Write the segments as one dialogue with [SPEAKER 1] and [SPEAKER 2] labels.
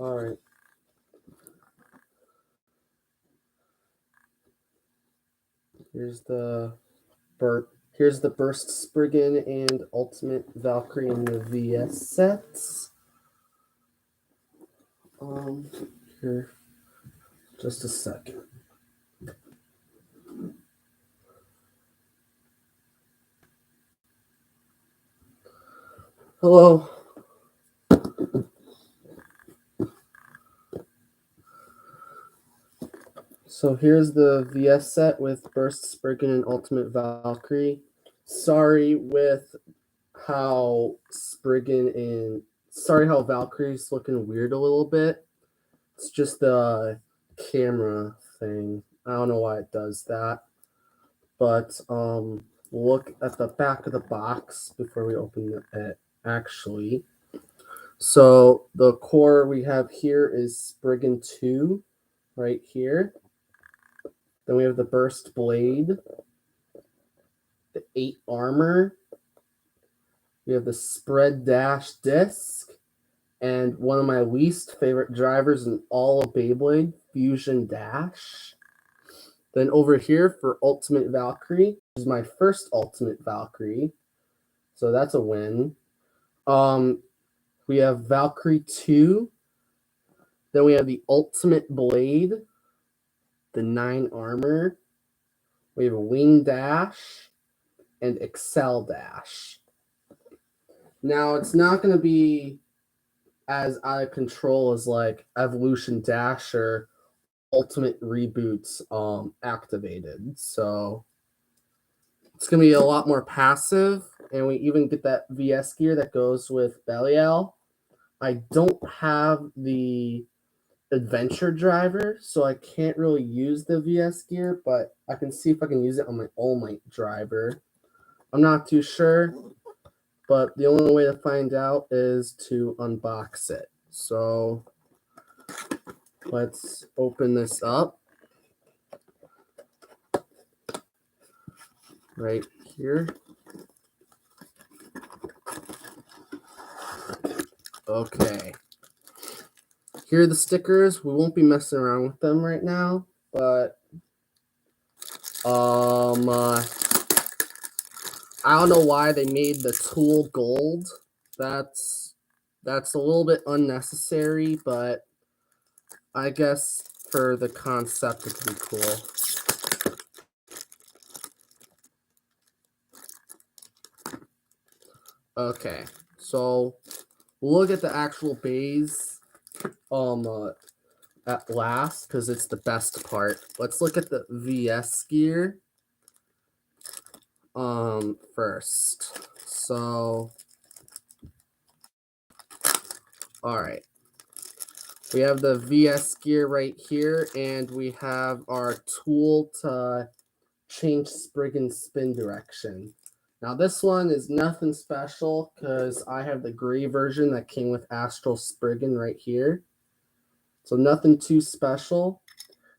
[SPEAKER 1] All right. Here's the Burst Spriggan and Ultimate Valkyrie in the VS sets. Here, just a second. Hello. So here's the VS set with Burst Spriggan and Ultimate Valkyrie. Sorry with how sorry how Valkyrie's looking weird a little bit. It's just the camera thing. I don't know why it does that. But look at the back of the box before we open it actually. So the core we have here is Spriggan 2 right here. Then we have the Burst Blade, the 8 armor. We have the Spread Dash disc, and one of my least favorite drivers in all of Beyblade, Fusion Dash. Then over here for Ultimate Valkyrie, which is my first Ultimate Valkyrie, so that's a win. We have Valkyrie 2. Then we have the Ultimate Blade, the 9 armor. We have a Wing Dash and Excel Dash. Now, it's not going to be as out of control as like Evolution Dash or Ultimate Reboots activated. So it's going to be a lot more passive. And we even get that VS gear that goes with Belial. I don't have the adventure driver, so I can't really use the VS gear, but I can see if I can use it on my All Might driver. I'm not too sure, but the only way to find out is to unbox it. So let's open this up right here. Okay. Here are the stickers. We won't be messing around with them right now, but I don't know why they made the tool gold. That's a little bit unnecessary, but I guess for the concept it can be cool. Okay, so look at the actual bays at last, because it's the best part. Let's look at the VS gear first. So all right, we have the VS gear right here, and we have our tool to change Spriggan spin direction. Now this one is nothing special because I have the gray version that came with Astral Spriggan right here. So nothing too special.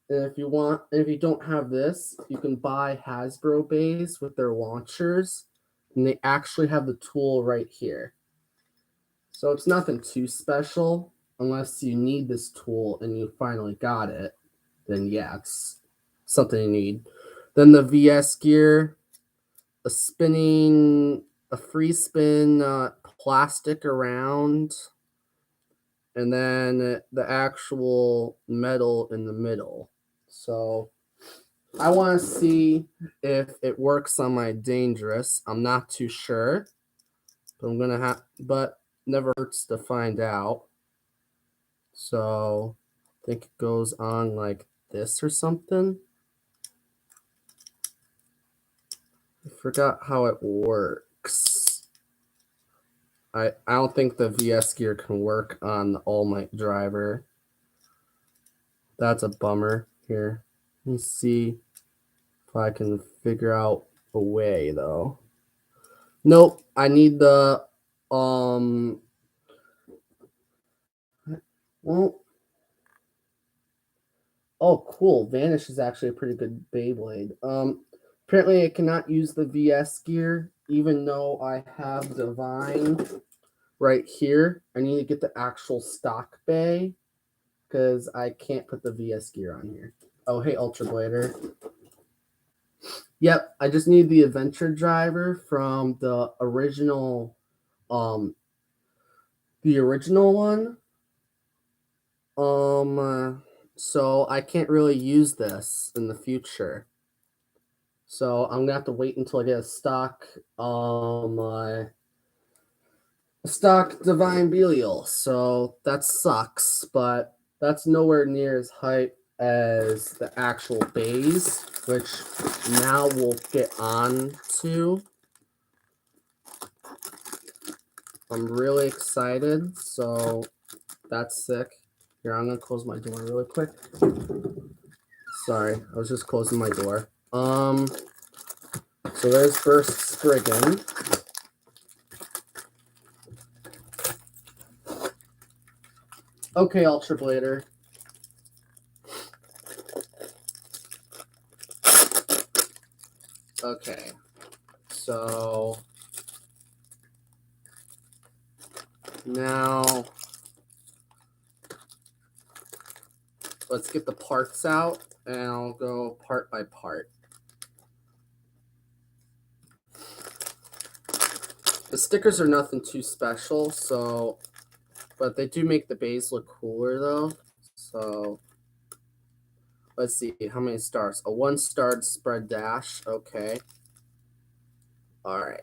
[SPEAKER 1] And if you don't have this, you can buy Hasbro bays with their launchers, and they actually have the tool right here. So it's nothing too special unless you need this tool and you finally got it. Then yeah, it's something you need. Then the VS gear, a free spin plastic around, and then the actual metal in the middle. So I want to see if it works on my Dangerous. I'm not too sure, but never hurts to find out. So I think it goes on like this or something. I forgot how it works. I don't think the VS gear can work on the All Might driver. That's a bummer. Here, let me see if I can figure out a way though. Nope, I need the well, oh cool. Vanish is actually a pretty good Beyblade. Apparently I cannot use the VS gear even though I have Divine right here. I need to get the actual stock bay. because I can't put the VS gear on here. Oh, hey, Ultra Blader. Yep, I just need the adventure driver from the original one. So I can't really use this in the future. So I'm gonna have to wait until I get a stock stock Divine Belial. So that sucks, but that's nowhere near as hype as the actual bays, which now we'll get on to. I'm really excited, so that's sick. Here, I'm gonna close my door really quick. Sorry, I was just closing my door. So there's Burst Spriggan. Okay, Ultra Blader. Okay, so now let's get the parts out, and I'll go part by part. The stickers are nothing too special, so, but they do make the base look cooler though. So let's see, how many stars? A 1-starred spread dash, okay. Alright,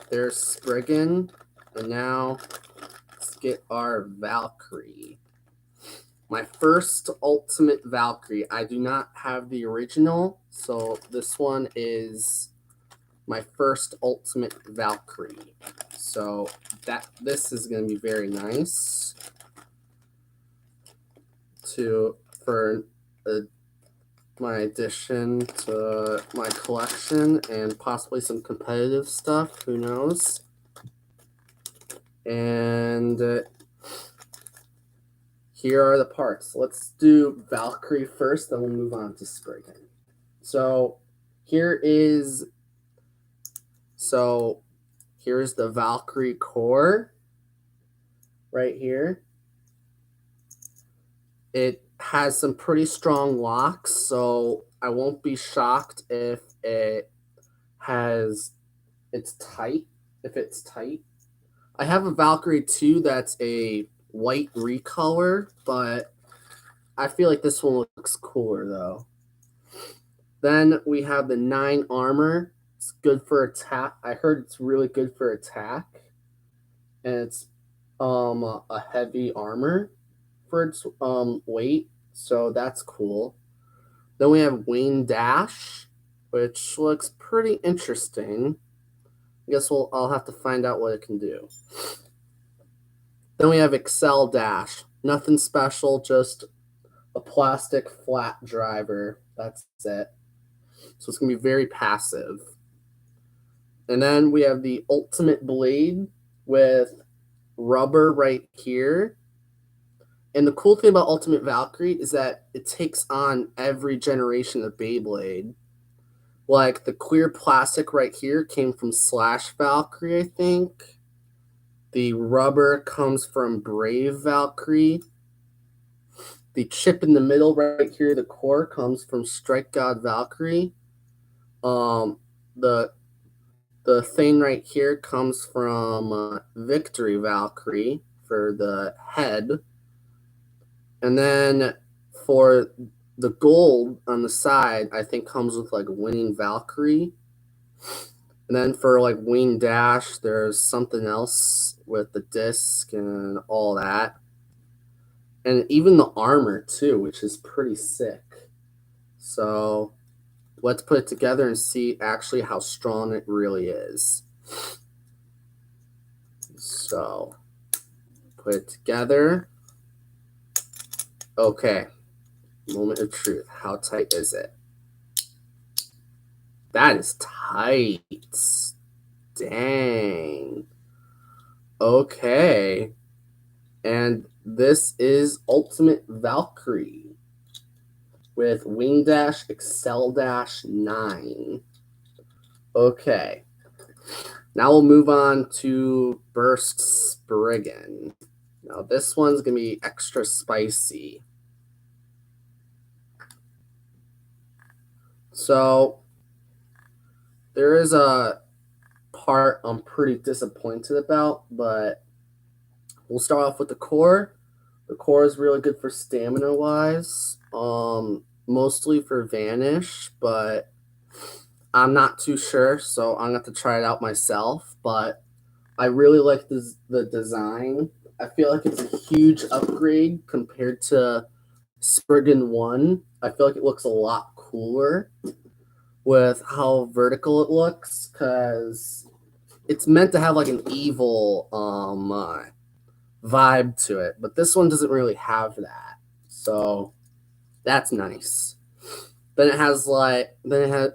[SPEAKER 1] there's Spriggan, and now let's get our Valkyrie. My first Ultimate Valkyrie. I do not have the original, so this one is my first Ultimate Valkyrie. So this is going to be very nice for my addition to my collection and possibly some competitive stuff. Who knows? And here are the parts. Let's do Valkyrie first, then we'll move on to Spriggan. So here's the Valkyrie core right here. It has some pretty strong locks, so I won't be shocked if it's tight. I have a Valkyrie too that's a white recolor, but I feel like this one looks cooler though. Then we have the 9 armor. It's good for attack. I heard it's really good for attack, and it's a heavy armor for its weight, so that's cool. Then we have Wayne Dash, which looks pretty interesting. I guess I'll have to find out what it can do. Then we have Excel Dash. Nothing special, just a plastic flat driver. That's it. So it's going to be very passive. And then we have the Ultimate Blade with rubber right here. And the cool thing about Ultimate Valkyrie is that it takes on every generation of Beyblade. Like the clear plastic right here came from Slash Valkyrie, I think. The rubber comes from Brave Valkyrie. The chip in the middle right here, the core, comes from Strike God Valkyrie. The thing right here comes from Victory Valkyrie for the head. And then for the gold on the side, I think comes with like Winning Valkyrie. And then for like Wing Dash, there's something else with the disc and all that. And even the armor too, which is pretty sick. So let's put it together and see actually how strong it really is. So put it together. Okay, moment of truth. How tight is it? That is tight. Dang. Okay. And this is Ultimate Valkyrie with Wing Dash Excel Dash 9. Okay. Now we'll move on to Burst Spriggan. Now this one's gonna be extra spicy. So there is a part I'm pretty disappointed about, but we'll start off with the core. The core is really good for stamina wise, mostly for vanish, but I'm not too sure, so I'm gonna have to try it out myself. But I really like the design. I feel like it's a huge upgrade compared to Spriggan 1. I feel like it looks a lot cooler with how vertical it looks, because it's meant to have like an evil vibe to it, but this one doesn't really have that. So that's nice. Then it has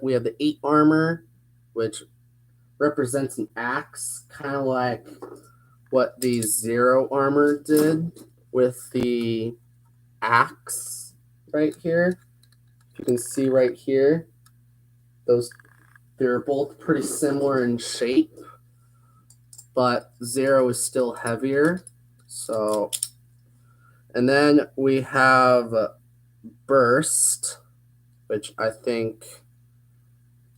[SPEAKER 1] we have the 8 armor, which represents an axe, kind of like what the 0 armor did with the axe right here. You can see right here, they're both pretty similar in shape, but 0 is still heavier. So, and then we have burst, which I think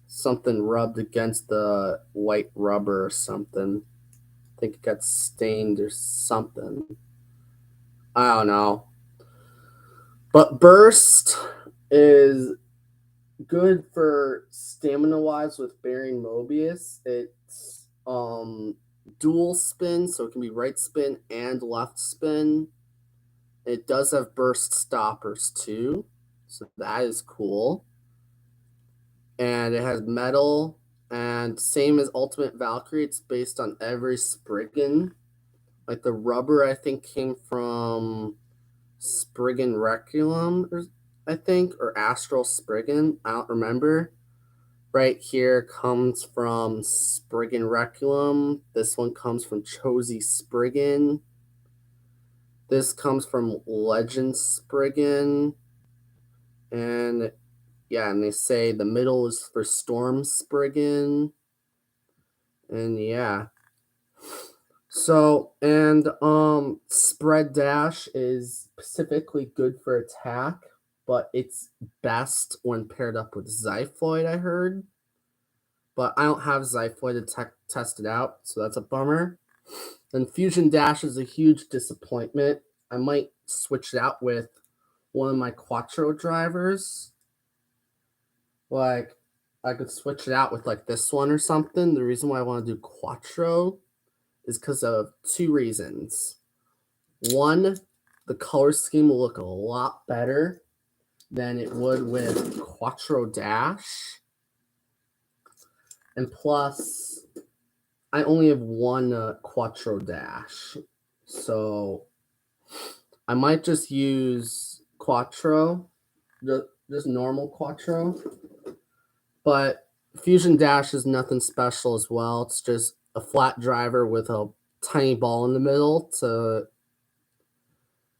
[SPEAKER 1] something rubbed against the white rubber or something. I think it got stained or something. I don't know. But burst is good for stamina wise with bearing Mobius. It's dual spin, so it can be right spin and left spin. It does have burst stoppers too, so that is cool. And it has metal, and same as Ultimate Valkyrie, it's based on every Spriggan. Like the rubber, I think, came from Spriggan Requiem, I think, or Astral Spriggan. I don't remember. Right here comes from Spriggan Requiem. This one comes from Chosy Spriggan. This comes from Legend Spriggan. And yeah, and they say the middle is for Storm Spriggan. And yeah. So, and Spread Dash is specifically good for attack, but it's best when paired up with Zyphoid, I heard. But I don't have Zyphoid to test it out, so that's a bummer. Then Fusion Dash is a huge disappointment. I might switch it out with one of my Quattro drivers. Like, I could switch it out with like this one or something. The reason why I want to do Quattro is because of 2 reasons. One, the color scheme will look a lot better than it would with Quattro Dash. And plus, I only have one Quattro Dash. So I might just use Quattro, just normal Quattro. But Fusion Dash is nothing special as well. It's just a flat driver with a tiny ball in the middle to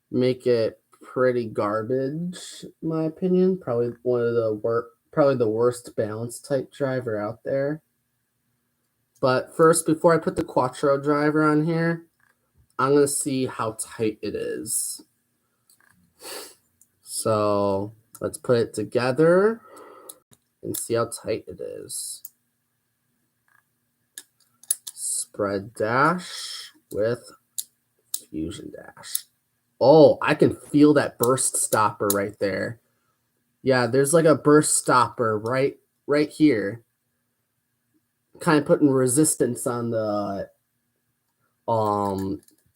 [SPEAKER 1] make it pretty garbage, in my opinion. Probably the worst balance type driver out there. But first, before I put the Quattro driver on here, I'm gonna see how tight it is. So let's put it together and see how tight it is. Spread Dash with Fusion Dash. Oh, I can feel that burst stopper right there. Yeah, there's like a burst stopper right here. Kind of putting resistance on the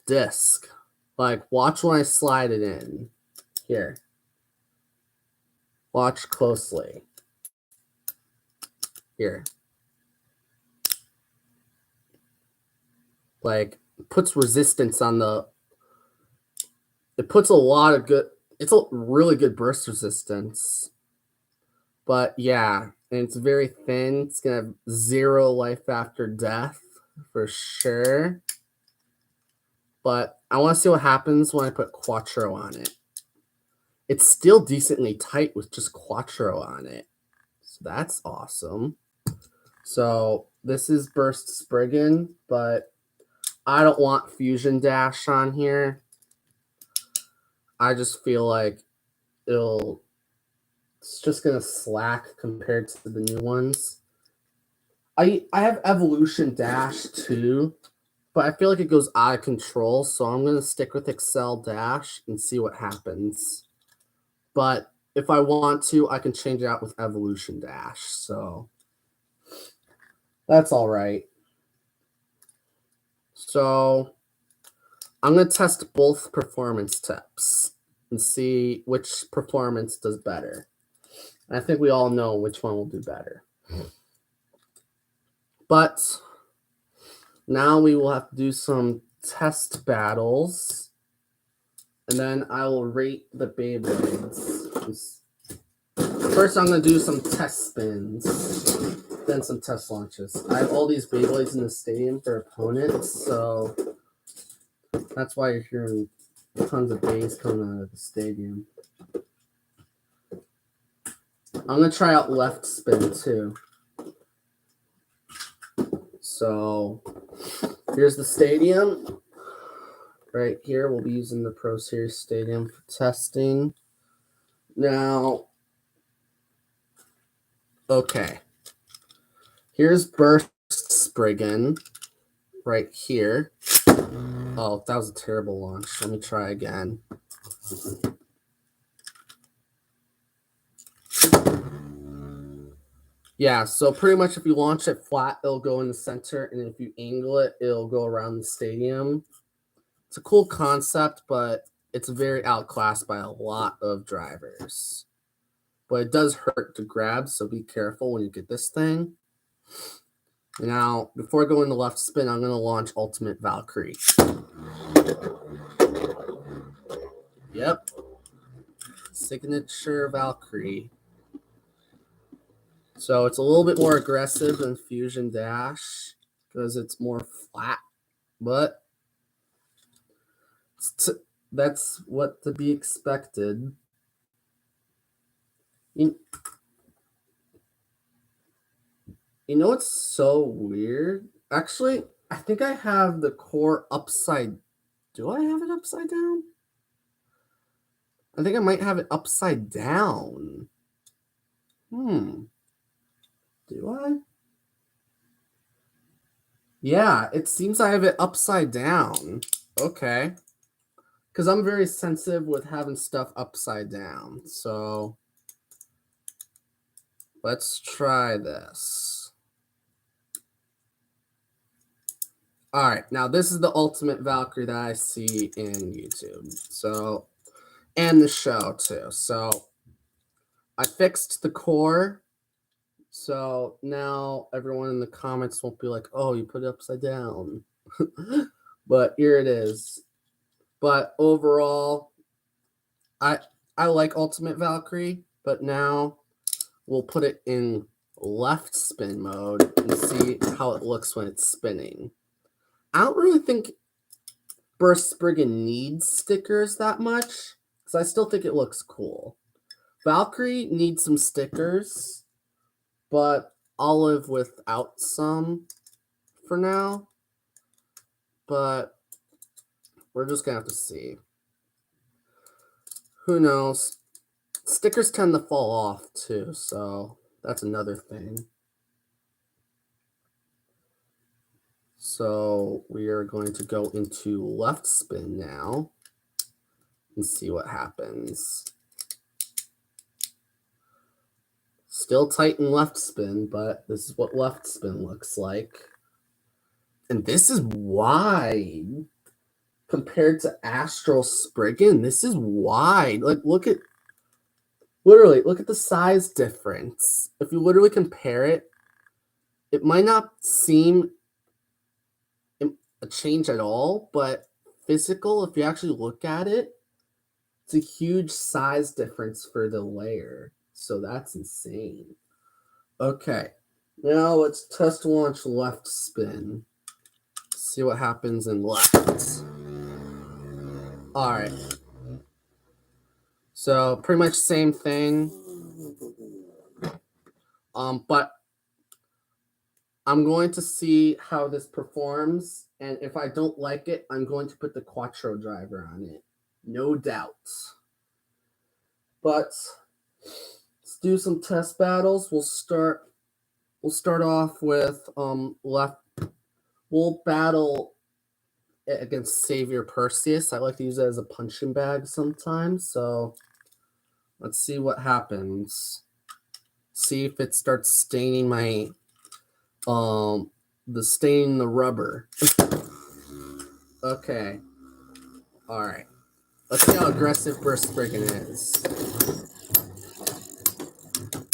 [SPEAKER 1] disc. Like, watch when I slide it in. Here. Watch closely. Here. Like, puts resistance on the... It puts a lot of good... It's a really good burst resistance. But, yeah. And it's very thin. It's going to have 0 life after death. For sure. But I want to see what happens when I put Quattro on it. It's still decently tight with just Quattro on it. So that's awesome. So this is Burst Spriggan, but I don't want Fusion Dash on here. I just feel like it's just gonna slack compared to the new ones. I have Evolution Dash too, but I feel like it goes out of control, so I'm gonna stick with Excel Dash and see what happens. But if I want to, I can change it out with Evolution Dash, so that's all right. So I'm gonna test both performance tips and see which performance does better. And I think we all know which one will do better. But now we will have to do some test battles. And then I will rate the Beyblades. First, I'm going to do some test spins, then some test launches. I have all these Beyblades in the stadium for opponents, so that's why you're hearing tons of bays coming out of the stadium. I'm going to try out left spin too. So here's the stadium. Right here, we'll be using the Pro Series Stadium for testing. Now, okay. Here's Burst Spriggan right here. Oh, that was a terrible launch. Let me try again. Yeah, so pretty much if you launch it flat, it'll go in the center, and if you angle it, it'll go around the stadium. It's a cool concept, but it's very outclassed by a lot of drivers. But it does hurt to grab, so be careful when you get this thing. Now, before I go into left spin, I'm going to launch Ultimate Valkyrie. Yep. Signature Valkyrie. So it's a little bit more aggressive than Fusion Dash because it's more flat, but that's what to be expected. You know what's so weird? Actually, I think I have the core upside. Do I have it upside down? I think I might have it upside down. Do I? Yeah, it seems I have it upside down. Okay. Because I'm very sensitive with having stuff upside down. So let's try this. All right, now this is the Ultimate Valkyrie that I see in YouTube. So, and the show too. So I fixed the core. So now everyone in the comments won't be like, oh, you put it upside down. But here it is. But overall, I like Ultimate Valkyrie, but now we'll put it in left spin mode and see how it looks when it's spinning. I don't really think Burst Spriggan needs stickers that much, because I still think it looks cool. Valkyrie needs some stickers, but I'll live without some for now. But we're just going to have to see. Who knows? Stickers tend to fall off too, so that's another thing. So we are going to go into left spin now and see what happens. Still tight in left spin, but this is what left spin looks like. And this is wide compared to Astral Spriggan. This is wide. Like, look at the size difference. If you literally compare it, it might not seem a change at all, but physical, if you actually look at it, it's a huge size difference for the layer. So that's insane. Okay, now let's test launch left spin. See what happens in left. All right. So pretty much same thing. But I'm going to see how this performs, and if I don't like it, I'm going to put the Quattro driver on it. no doubt. But let's do some test battles. We'll start off with left. We'll battle against Savior Perseus. I like to use it as a punching bag sometimes. So let's see what happens. See if it starts staining my staining the rubber. Okay. All right. Let's see how aggressive Burst Spriggan is.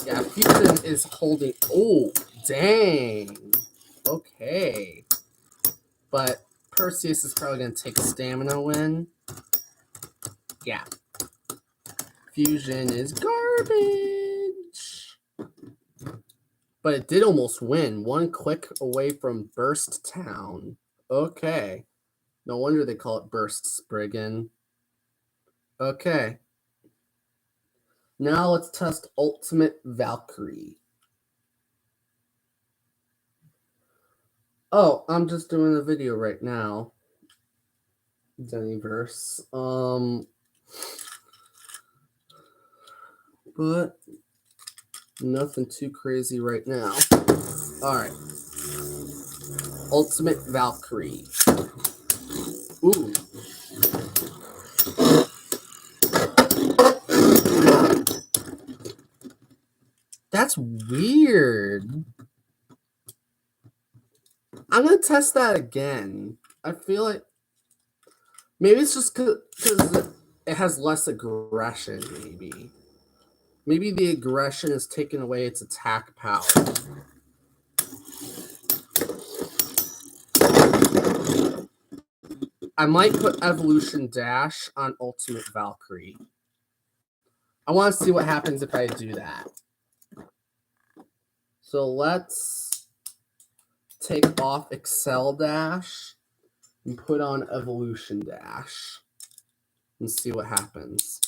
[SPEAKER 1] Yeah, Fusion is holding. Oh, dang. Okay. But Perseus is probably going to take a stamina win. Yeah. Fusion is garbage. But it did almost win. One click away from Burst Town. Okay. No wonder they call it Burst Spriggan. Okay. Now let's test Ultimate Valkyrie. Oh, I'm just doing a video right now. Dennyverse. But nothing too crazy right now. Alright. Ultimate Valkyrie. Ooh. That's weird. I'm going to test that again. I feel like maybe it's just because it has less aggression, maybe. Maybe the aggression is taking away its attack power. I might put Evolution Dash on Ultimate Valkyrie. I want to see what happens if I do that. So let's take off Excel Dash and put on Evolution Dash and see what happens.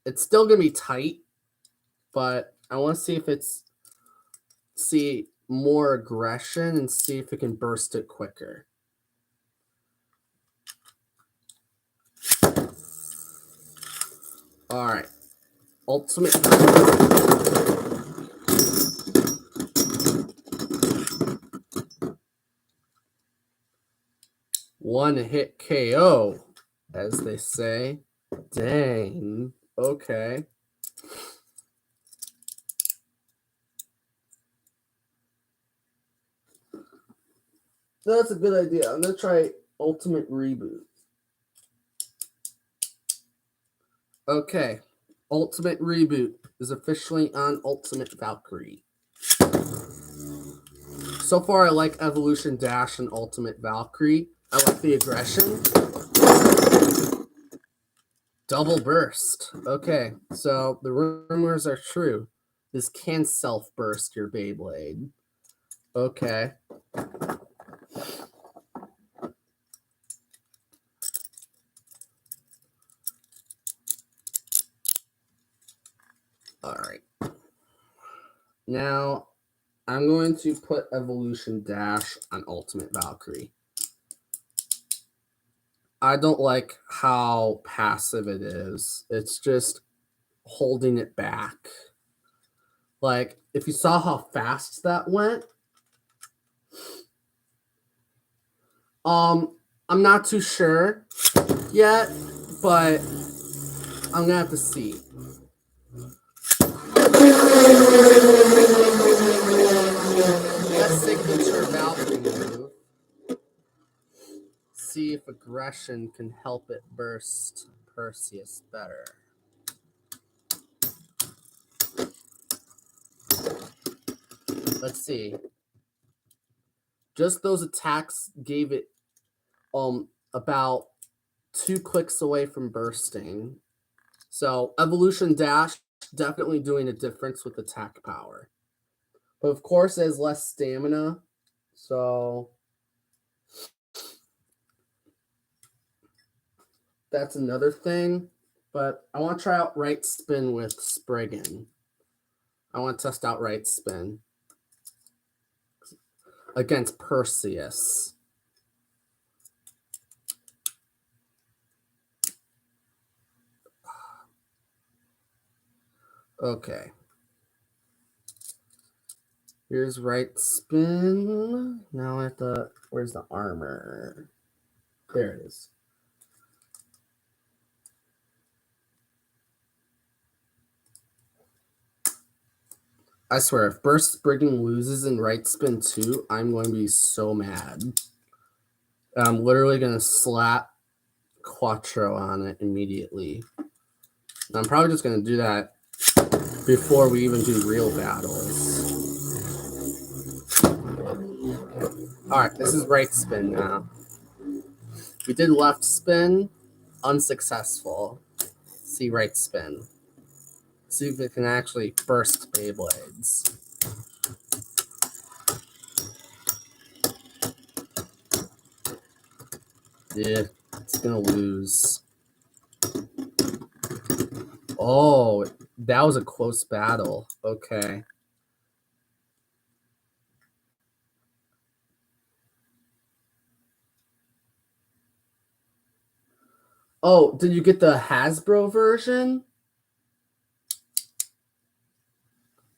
[SPEAKER 1] It's still going to be tight, but I want to see if see more aggression and see if it can burst it quicker. All right. Ultimate. One hit KO, as they say. Dang. Okay. That's a good idea. I'm going to try Ultimate Reboot. Okay. Ultimate Reboot is officially on Ultimate Valkyrie. So far, I like Evolution Dash and Ultimate Valkyrie. I like the aggression. Double Burst. Okay, so the rumors are true. This can self-burst your Beyblade. Okay. Alright. Now, I'm going to put Evolution Dash on Ultimate Valkyrie. I don't like how passive it is. It's just holding it back. Like, if you saw how fast that went, I'm not too sure yet, but I'm gonna have to see. That signature Valkyrie move. See if aggression can help it burst Perseus better. Let's see. Just those attacks gave it about 2 clicks away from bursting. So Evolution Dash definitely doing a difference with attack power. But of course it has less stamina. So that's another thing. But I want to try out right spin with Spriggan. I want to test out right spin against Perseus. Okay. Here's right spin. Now I have to. Where's the armor? There it is. I swear, if Burst Spriggan loses in right spin 2, I'm going to be so mad. I'm literally going to slap Quattro on it immediately. And I'm probably just going to do that before we even do real battles. Alright, this is right spin now. We did left spin, unsuccessful. See right spin. See if it can actually burst Beyblades. Yeah, it's gonna lose. Oh, that was a close battle. Okay. Oh, did you get the Hasbro version?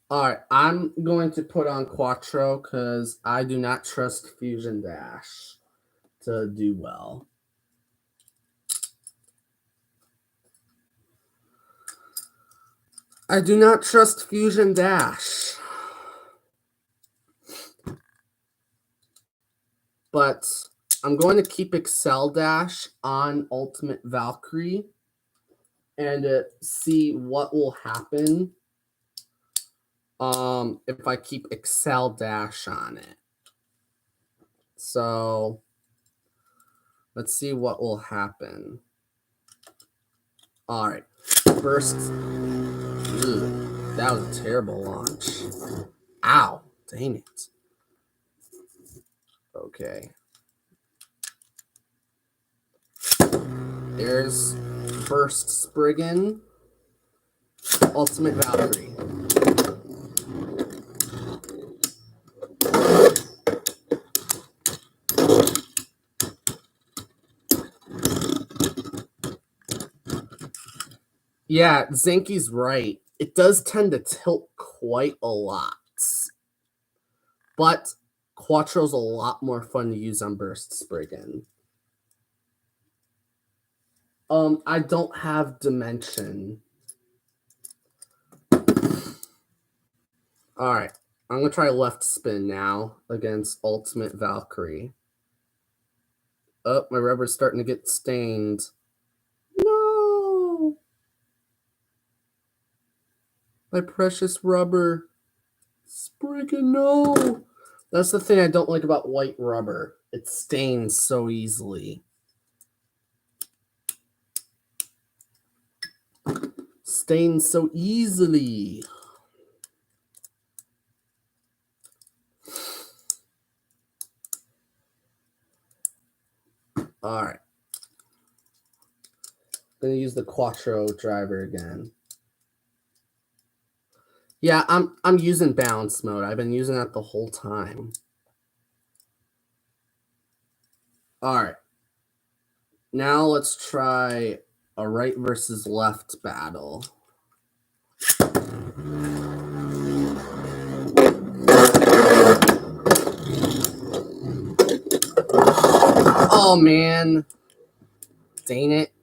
[SPEAKER 1] Alright, I'm going to put on Quattro because I do not trust Fusion Dash to do well. I do not trust Fusion Dash. But I'm going to keep Excel Dash on Ultimate Valkyrie and see what will happen if I keep Excel Dash on it. So let's see what will happen. All right, first, that was a terrible launch. Ow, dang it. Okay. There's first Spriggan, Ultimate Valkyrie. Yeah, Zenki's right. It does tend to tilt quite a lot. But Quattro's a lot more fun to use on Burst Spriggan. I don't have Dimension. Alright, I'm gonna try left spin now against Ultimate Valkyrie. Oh, my rubber's starting to get stained. No! My precious rubber. Spriggan, no! That's the thing I don't like about white rubber. It stains so easily. Stains so easily. Alright. Gonna use the Quattro driver again. Yeah, I'm using balance mode. I've been using that the whole time. Alright. Now let's try a right versus left battle. Oh man. Dang it.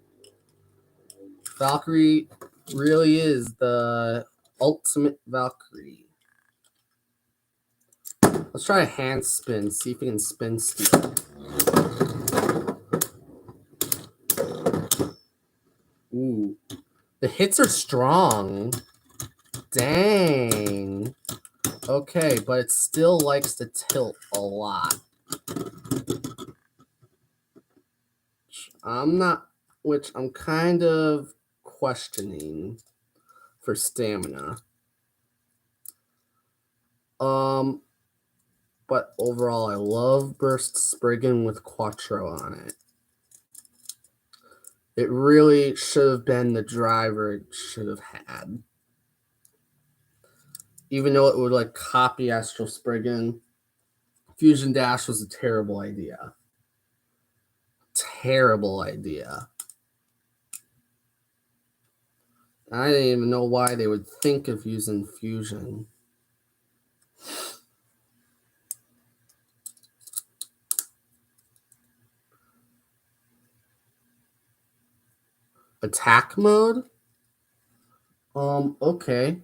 [SPEAKER 1] Valkyrie really is the ultimate Valkyrie. Let's try a hand spin, see if we can spin steal. Ooh. The hits are strong. Dang. Okay, but it still likes to tilt a lot. Which I'm kind of questioning for stamina. But overall, I love Burst Spriggan with Quattro on it. It really should have been the driver it should have had. Even though it would like copy Astral Spriggan, Fusion Dash was a terrible idea. Terrible idea. I didn't even know why they would think of using fusion. Attack mode? Okay.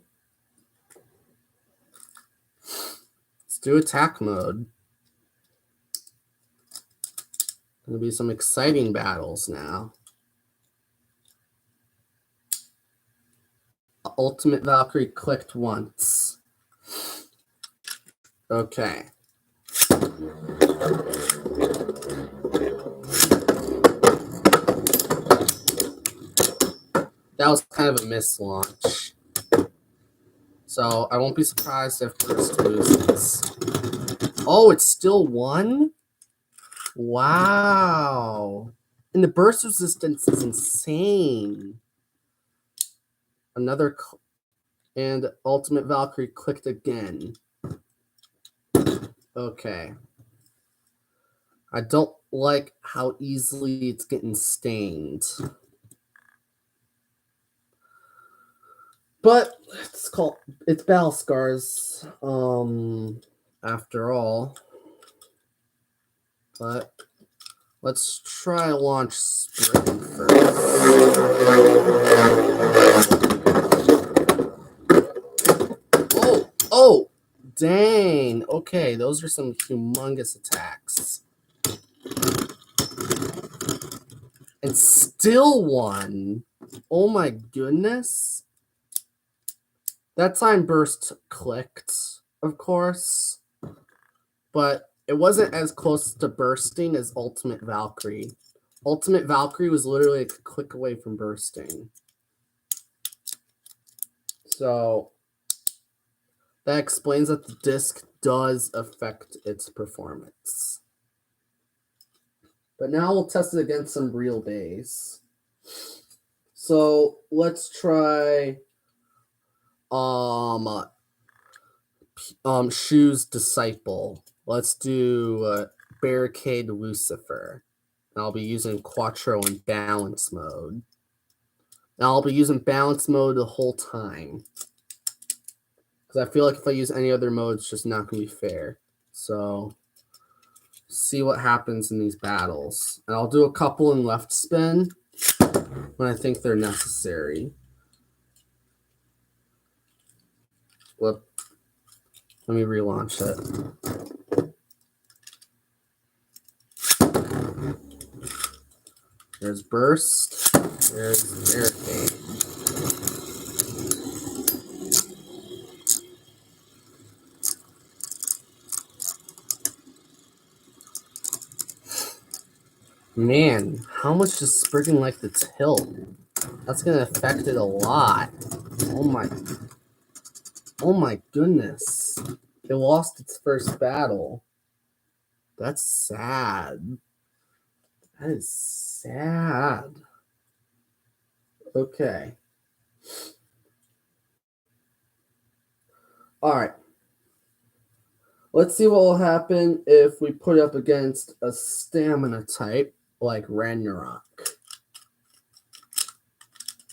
[SPEAKER 1] Let's do attack mode. Gonna be some exciting battles now. Ultimate Valkyrie clicked once. Okay. That was kind of a mislaunch. So I won't be surprised if Burst loses. Oh, it's still one? Wow. And the burst resistance is insane. Another, and Ultimate Valkyrie clicked again. Okay. I don't like how easily it's getting stained. But it's Battle Scars, after all. But let's try launch spring first. Oh, dang. Okay, those are some humongous attacks. And still won. Oh my goodness. That time burst clicked, of course. But it wasn't as close to bursting as Ultimate Valkyrie. Ultimate Valkyrie was literally a click away from bursting. So that explains that the disc does affect its performance. But now we'll test it against some real days. So let's try Shoe's Disciple. Let's do Barricade Lucifer. And I'll be using Quattro in balance mode. And I'll be using balance mode the whole time. Because I feel like if I use any other mode, it's just not going to be fair. So, see what happens in these battles. And I'll do a couple in left spin when I think they're necessary. Let me relaunch it. There's burst. There's barricade. Man, how much does Spriggan like the tilt? That's gonna affect it a lot. Oh my goodness. It lost its first battle. That's sad. That is sad. Okay. Alright. Let's see what will happen if we put it up against a stamina type like Ragnarok.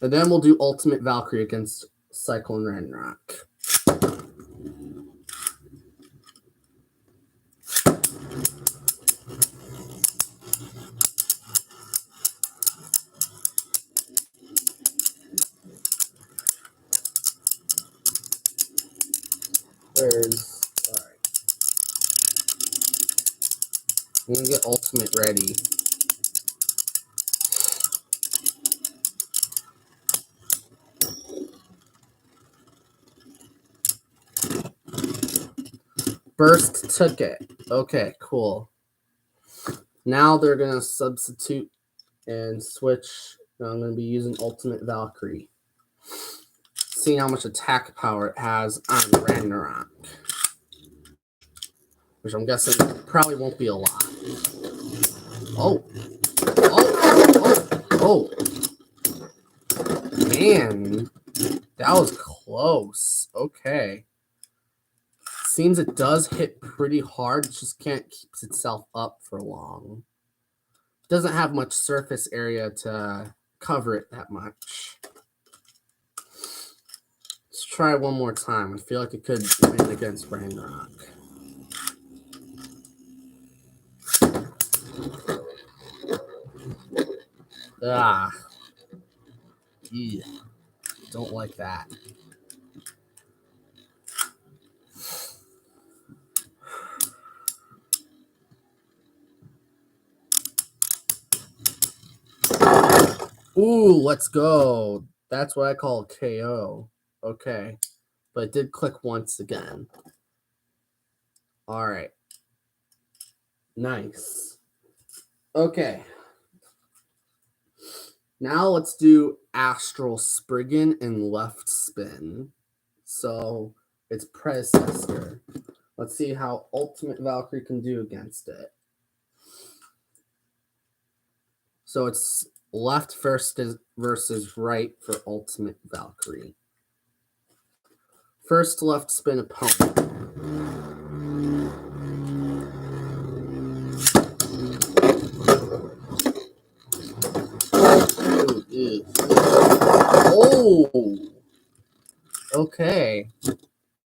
[SPEAKER 1] And then we'll do Ultimate Valkyrie against Cyclone Ragnarok. Alright. I'm gonna get Ultimate ready. Burst took it. Okay, cool. Now they're going to substitute and switch. Now I'm going to be using Ultimate Valkyrie. Seeing how much attack power it has on Ragnarok. Which I'm guessing probably won't be a lot. Oh. Man. That was close. Okay. Seems it does hit pretty hard. It just can't keep itself up for long. Doesn't have much surface area to cover it that much. try one more time. I feel like it could win against Ragnarok. Ah. Yeah. Don't like that. Ooh, let's go. That's what I call a KO. Okay. But it did click once again. All right. Nice. Okay. Now let's do Astral Spriggan and Left Spin. So its predecessor. Let's see how Ultimate Valkyrie can do against it. So it's left versus right for Ultimate Valkyrie. First left spin opponent. Oh! Okay.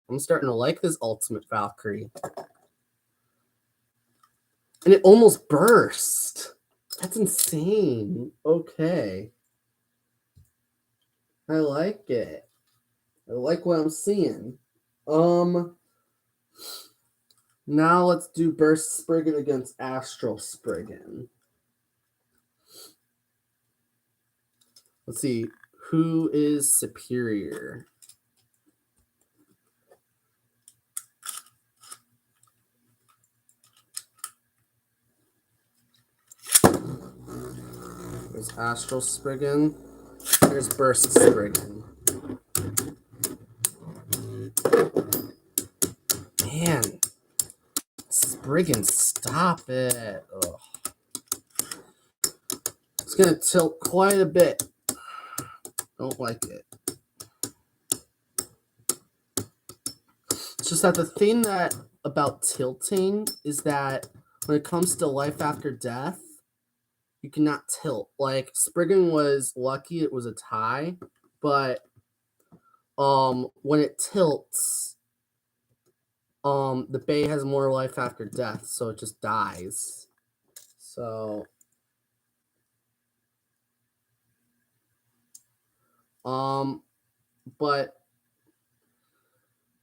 [SPEAKER 1] I'm starting to like this Ultimate Valkyrie. And it almost burst. That's insane. Okay. I like it. I like what I'm seeing. Now let's do Burst Spriggan against Astral Spriggan. Let's see. Who is superior? There's Astral Spriggan. Here's Burst Spriggan. Man. Spriggan, stop it. Ugh. It's going to tilt quite a bit. Don't like it. It's just that the thing that about tilting is that when it comes to life after death, you cannot tilt. Like Spriggan was lucky it was a tie, but when it tilts, the Bay has more life after death, so it just dies. So but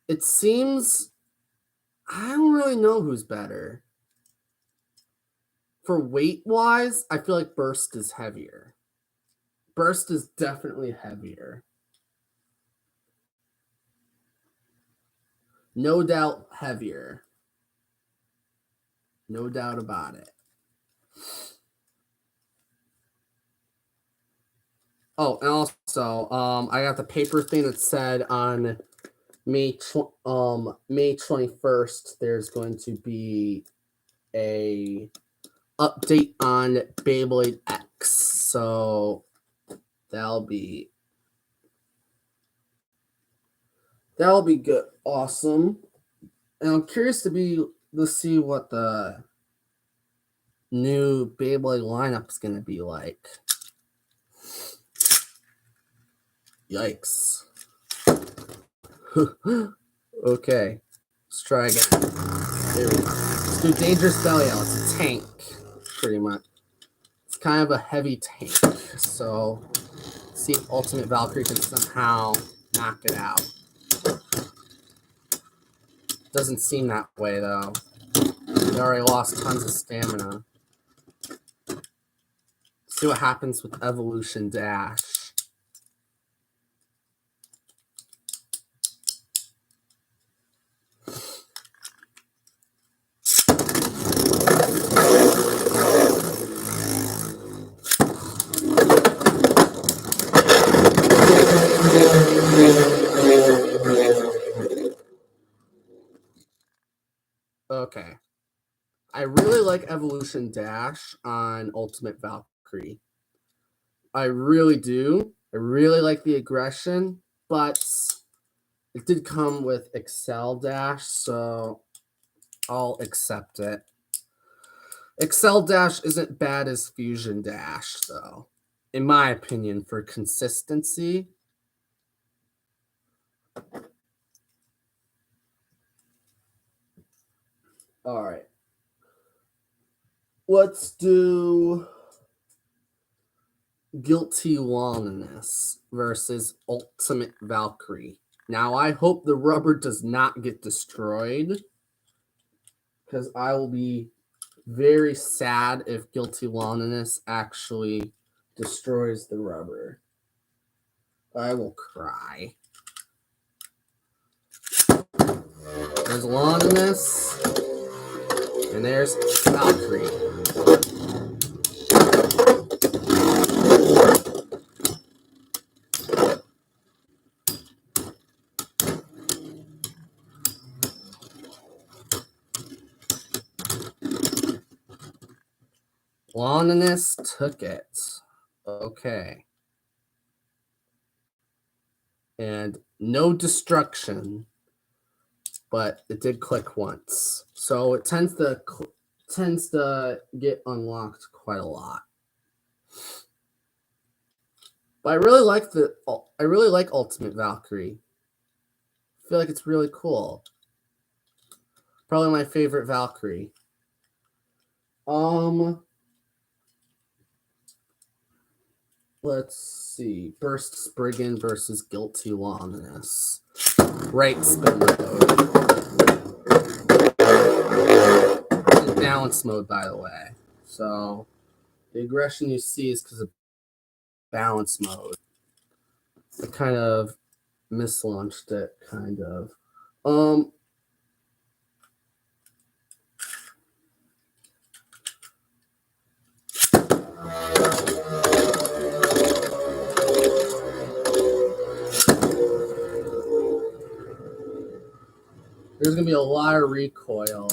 [SPEAKER 1] it seems I don't really know who's better. For weight-wise, I feel like Burst is heavier. Burst is definitely heavier. No doubt heavier. No doubt about it. Oh, and also, I got the paper thing that said on May 21st, there's going to be a update on Beyblade X. So that'll be good. Awesome. And I'm curious to see what the new Beyblade lineup is going to be like. Yikes. Okay. Let's try again. There we go. Let's do Dangerous Belial. It's a tank, pretty much. It's kind of a heavy tank. So, let's see if Ultimate Valkyrie can somehow knock it out. Doesn't seem that way, though. They already lost tons of stamina. See what happens with Evolution Dash. Okay. I really like Evolution Dash on Ultimate Valkyrie. I really do. I really like the aggression, but it did come with Excel Dash, so I'll accept it. Excel Dash isn't bad as Fusion Dash, though, in my opinion, for consistency. All right. Let's do Guilty Wellness versus Ultimate Valkyrie. Now, I hope the rubber does not get destroyed, because I will be very sad if Guilty Wellness actually destroys the rubber. I will cry. There's Wellness, and there's Valkyrie. Wellness took it. Okay. And no destruction, but it did click once. So it tends to get unlocked quite a lot. But I really like Ultimate Valkyrie. I feel like it's really cool. Probably my favorite Valkyrie. Let's see. Burst Spriggan versus Guilty Wellness. Right spin mode. In balance mode, by the way. So the aggression you see is because of balance mode. I kind of mislaunched it, kind of. There's going to be a lot of recoil.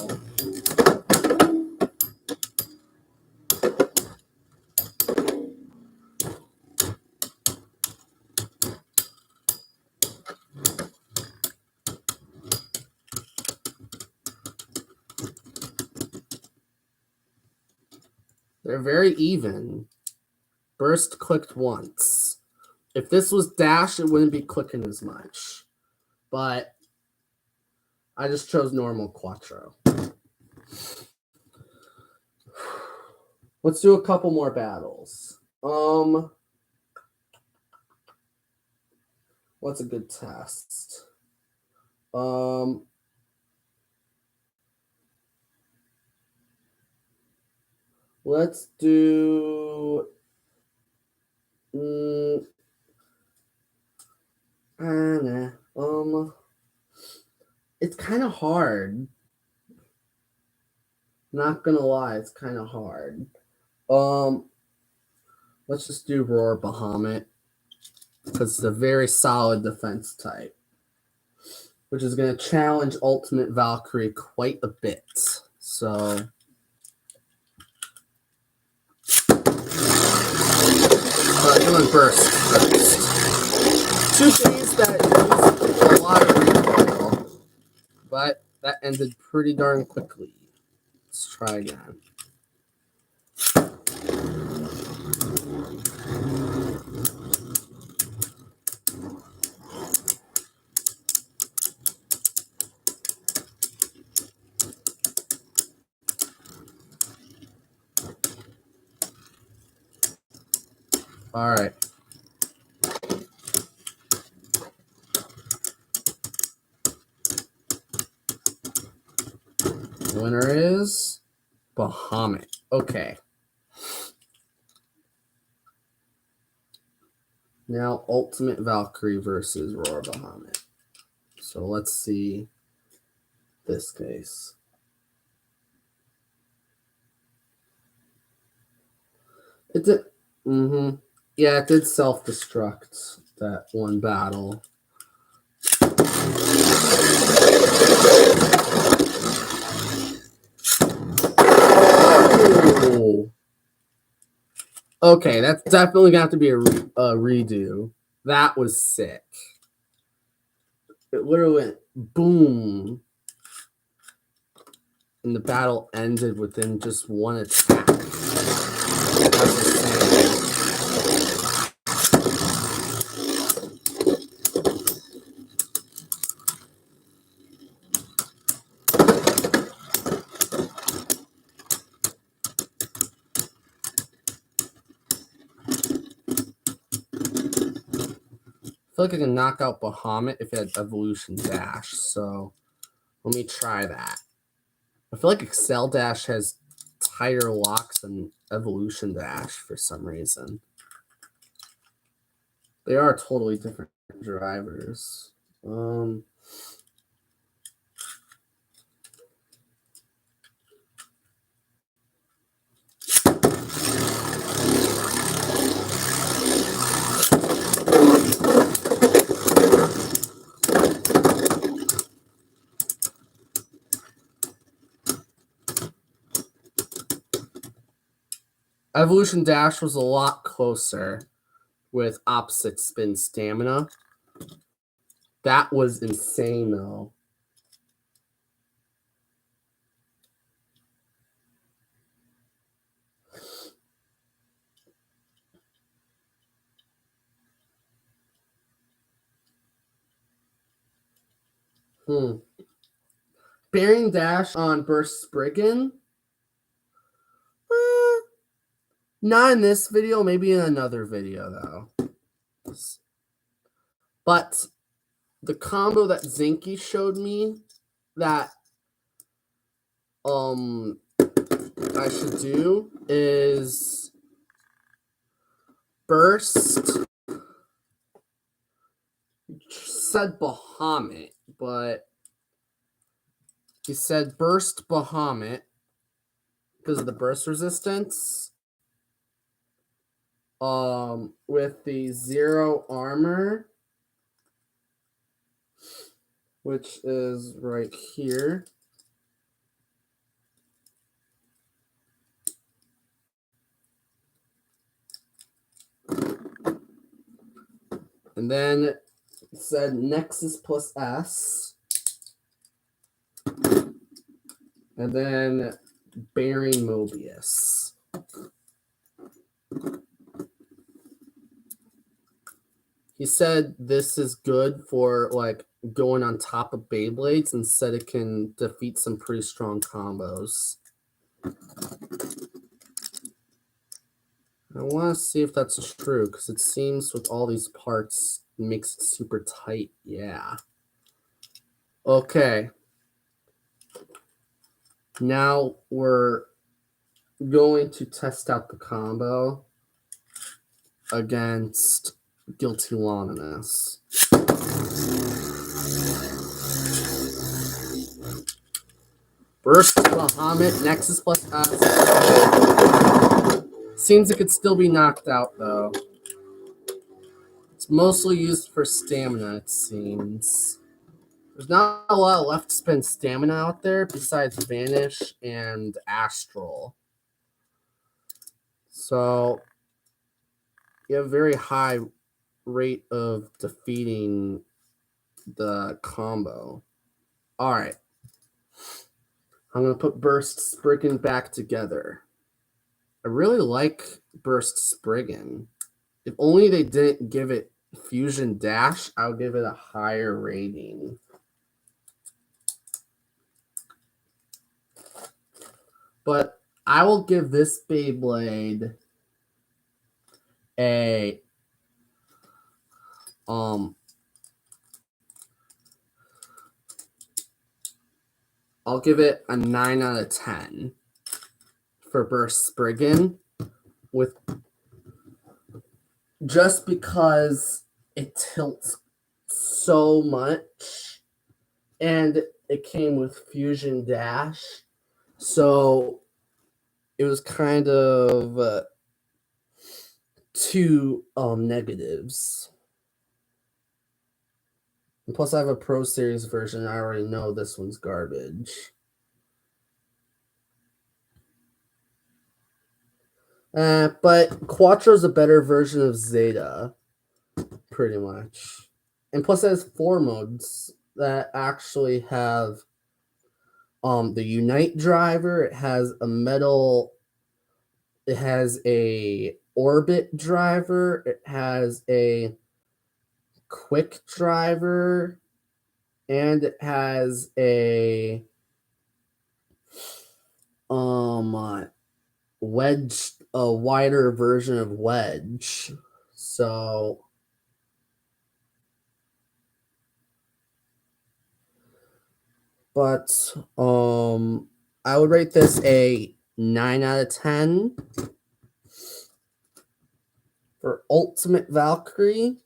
[SPEAKER 1] They're very even. Burst clicked once. If this was dash, it wouldn't be clicking as much. But I just chose normal Quattro. Let's do a couple more battles. What's a good test? Let's do it's kind of hard. Not gonna lie, it's kind of hard. Let's just do Roar Bahamut, because it's a very solid defense type, which is going to challenge Ultimate Valkyrie quite a bit. So doing Burst first. Two things that use a lot of recoil, but that ended pretty darn quickly. Let's try again. All right. The winner is Bahamut. Okay. Now Ultimate Valkyrie versus Roar Bahamut. So let's see this case. It did. Yeah, it did self-destruct that one battle. Oh. Okay, that's definitely going to have to be a redo. That was sick. It literally went boom. And the battle ended within just one attack. That's insane. feel like I can knock out Bahamut if it had Evolution Dash, so let me try that. I feel like Excel Dash has tighter locks than Evolution Dash for some reason. They are totally different drivers. Evolution Dash was a lot closer with opposite spin stamina. That was insane, though. Bearing Dash on Burst Spriggan? Not in this video, maybe in another video, though. But the combo that Zinky showed me that I should do is Burst. Said Bahamut, but he said Burst Bahamut because of the burst resistance. With the 0 armor, which is right here. And then it said Nexus plus S. And then Bearing Mobius. He said this is good for like going on top of Beyblades and said it can defeat some pretty strong combos. I want to see if that's true because it seems with all these parts it makes it super tight. Yeah. Okay. Now we're going to test out the combo against Guilty Longinus. Burst Bahamut, Nexus plus S. Seems it could still be knocked out though. It's mostly used for stamina, it seems. There's not a lot of left spin stamina out there besides Vanish and Astral. So you have a very high rate of defeating the combo. Alright. I'm going to put Burst Spriggan back together. I really like Burst Spriggan. If only they didn't give it Fusion Dash, I would give it a higher rating. But I will give this Beyblade a I'll give it a 9 out of 10 for Burst Spriggan, with just because it tilts so much and it came with Fusion Dash, so it was kind of two negatives. And plus I have a Pro Series version. I already know this one's garbage. But Quattro's a better version of Zeta, pretty much. And plus it has 4 modes that actually have the Unite driver. It has a metal. It has a orbit driver. It has a quick driver, and it has a wedge, a wider version of wedge. So But I would rate this a 9 out of 10 for Ultimate Valkyrie.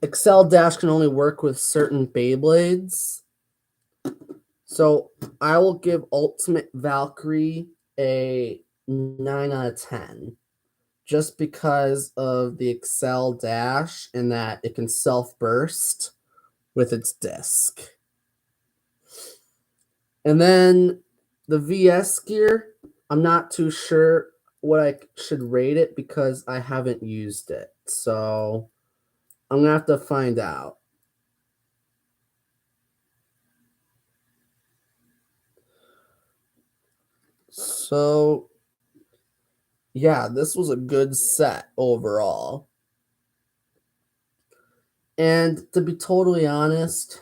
[SPEAKER 1] Excel Dash can only work with certain Beyblades. So I will give Ultimate Valkyrie a 9 out of 10. Just because of the Excel Dash and that it can self-burst with its disc. And then the VS gear, I'm not too sure what I should rate it because I haven't used it. So I'm going to have to find out. So yeah, this was a good set overall. And to be totally honest,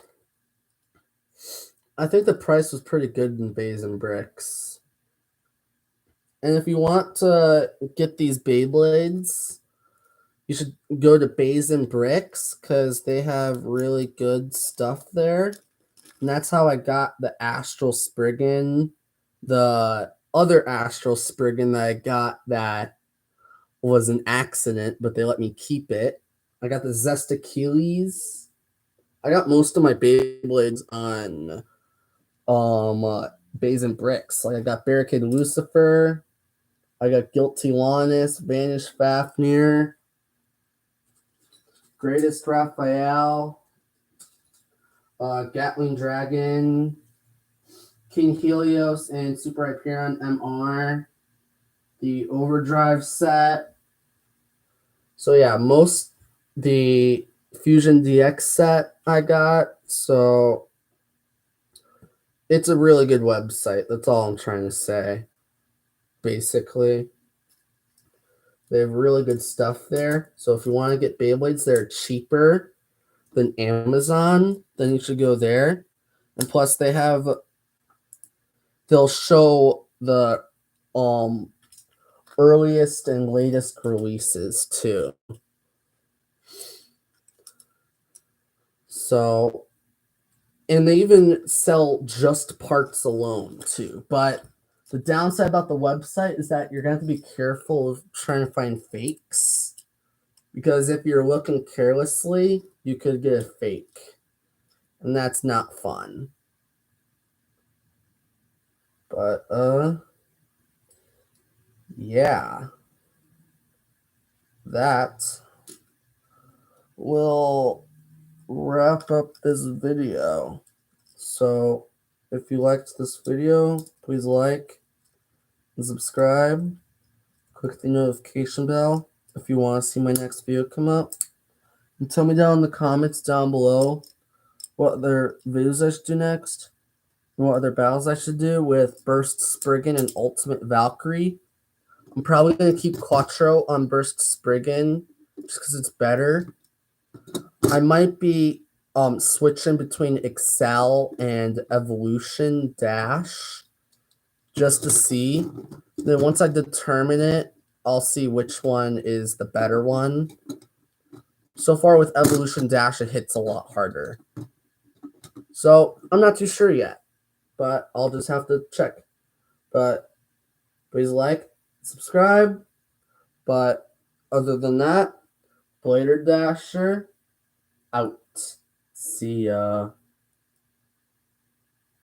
[SPEAKER 1] I think the price was pretty good in Bays and Bricks. And if you want to get these Beyblades, you should go to Bays and Bricks because they have really good stuff there. And that's how I got the Astral Spriggan. The other Astral Spriggan that I got that was an accident, but they let me keep it. I got the Zest Achilles. I got most of my Beyblades on Bays and Bricks. Like I got Barricade Lucifer. I got Guilty Lannis, Vanish Fafnir, Greatest Raphael, Gatling Dragon, King Helios, and Super Hyperion MR, the Overdrive set. So yeah, most the Fusion DX set I got. So it's a really good website. That's all I'm trying to say. Basically, they have really good stuff there. So if you want to get Beyblades, they're cheaper than Amazon, then you should go there. And plus they'll show the earliest and latest releases too. So, and they even sell just parts alone too. But the downside about the website is that you're going to have to be careful of trying to find fakes. Because if you're looking carelessly, you could get a fake. And that's not fun. But, yeah. That will wrap up this video. So, if you liked this video, please like and subscribe. Click the notification bell if you want to see my next video come up. And tell me down in the comments down below what other videos I should do next and what other battles I should do with Burst Spriggan and Ultimate Valkyrie. I'm probably going to keep Quattro on Burst Spriggan just because it's better. I might be switching between Excel and Evolution Dash just to see. Then once I determine it, I'll see which one is the better one. So far with Evolution Dash, it hits a lot harder. So I'm not too sure yet, but I'll just have to check. But please like, subscribe. But other than that, Blader Dasher out. See ya.